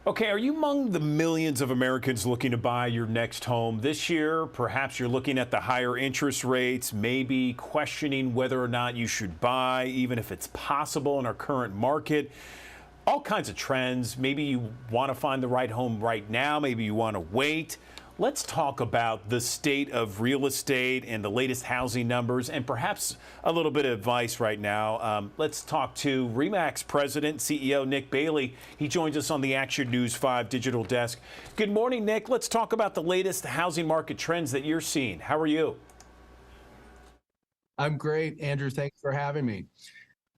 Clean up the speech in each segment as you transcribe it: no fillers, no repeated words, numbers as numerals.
Okay, are you among the millions of Americans looking to buy your next home this year? Perhaps you're looking at the higher interest rates, maybe questioning whether or not you should buy, even if it's possible in our current market. All kinds of trends. Maybe you want to find the right home right now, maybe you want to wait. Let's talk about the state of real estate and the latest housing numbers and perhaps a little bit of advice right now. Let's talk to RE/MAX President, CEO Nick Bailey. He joins us on the Action News 5 digital desk. Good morning, Nick. Let's talk about the latest housing market trends that you're seeing. How are you? I'm great, Andrew. Thanks for having me.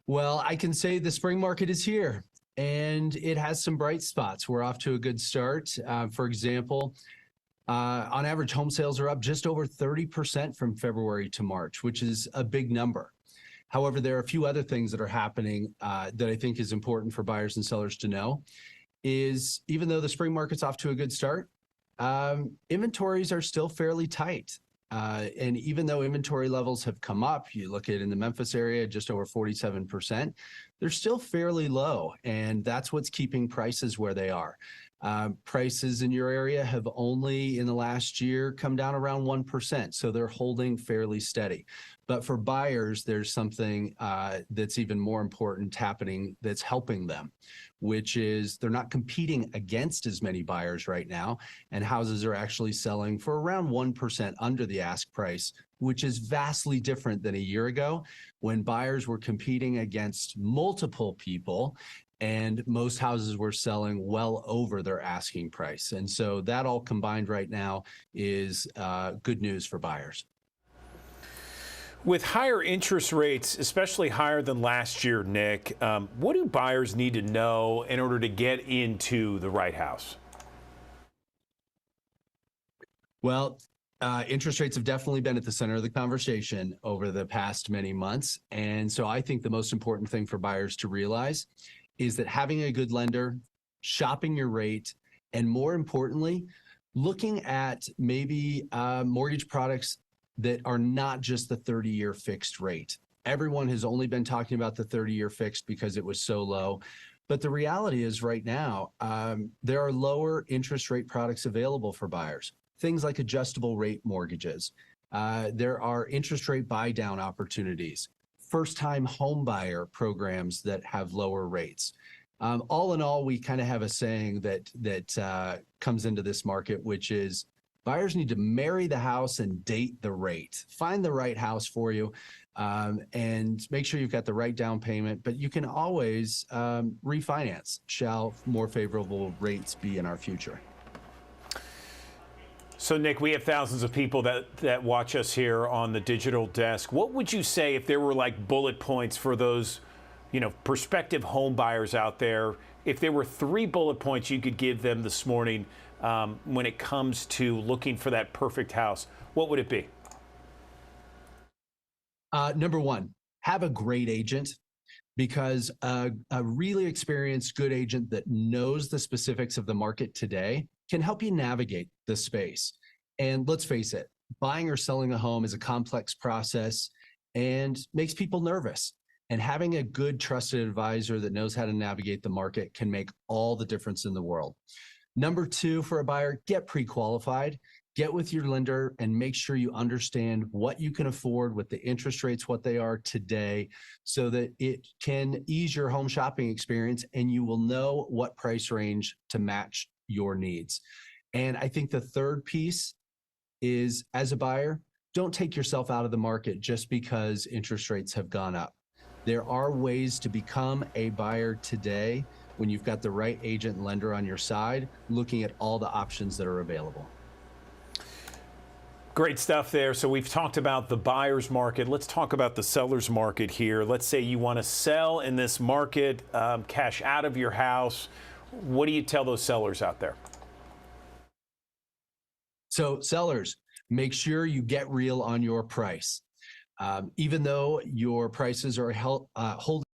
Well, I can say the spring market is here and it has some bright spots. We're off to a good start. For example, on average, home sales are up just over 30% from February to March, which is a big number. However, there are a few other things that are happening that I think is important for buyers and sellers to know. Is even though the spring market's off to a good start, inventories are still fairly tight. And even though inventory levels have come up, you look at in the Memphis area, just over 47%, they're still fairly low. And that's what's keeping prices where they are. Prices in your area have only in the last year come down around 1%. So they're holding fairly steady. But for buyers, there's something that's even more important happening that's helping them, which is they're not competing against as many buyers right now. And houses are actually selling for around 1% under the ask price, which is vastly different than a year ago when buyers were competing against multiple people and most houses were selling well over their asking price. And so that all combined right now is good news for buyers. With higher interest rates, especially higher than last year, Nick, what do buyers need to know in order to get into the right house? Well, interest rates have definitely been at the center of the conversation over the past many months. And so I think the most important thing for buyers to realize is that having a good lender, shopping your rate, and more importantly, looking at maybe mortgage products that are not just the 30-year fixed rate. Everyone has only been talking about the 30-year fixed because it was so low. But the reality is right now, there are lower interest rate products available for buyers. Things like adjustable rate mortgages. There are interest rate buy down opportunities, first-time home buyer programs that have lower rates. All in all, we kind of have a saying that comes into this market, which is buyers need to marry the house and date the rate. Find the right house for you and make sure you've got the right down payment, but you can always refinance. Shall more favorable rates be in our future? So, Nick, we have thousands of people that watch us here on the digital desk. What would you say if there were like bullet points for those, prospective home buyers out there? If there were 3 bullet points you could give them this morning when it comes to looking for that perfect house, what would it be? Number one, have a great agent, because a really experienced, good agent that knows the specifics of the market today can help you navigate the space. And let's face it, buying or selling a home is a complex process and makes people nervous. And having a good trusted advisor that knows how to navigate the market can make all the difference in the world. Number 2, for a buyer, get pre-qualified. Get with your lender and make sure you understand what you can afford with the interest rates, what they are today, so that it can ease your home shopping experience and you will know what price range to match your needs. And I think the third piece is, as a buyer, don't take yourself out of the market just because interest rates have gone up. There are ways to become a buyer today when you've got the right agent and lender on your side, looking at all the options that are available. Great stuff there. So we've talked about the buyer's market. Let's talk about the seller's market here. Let's say you want to sell in this market, cash out of your house. What do you tell those sellers out there? So sellers, make sure you get real on your price. Even though your prices are holding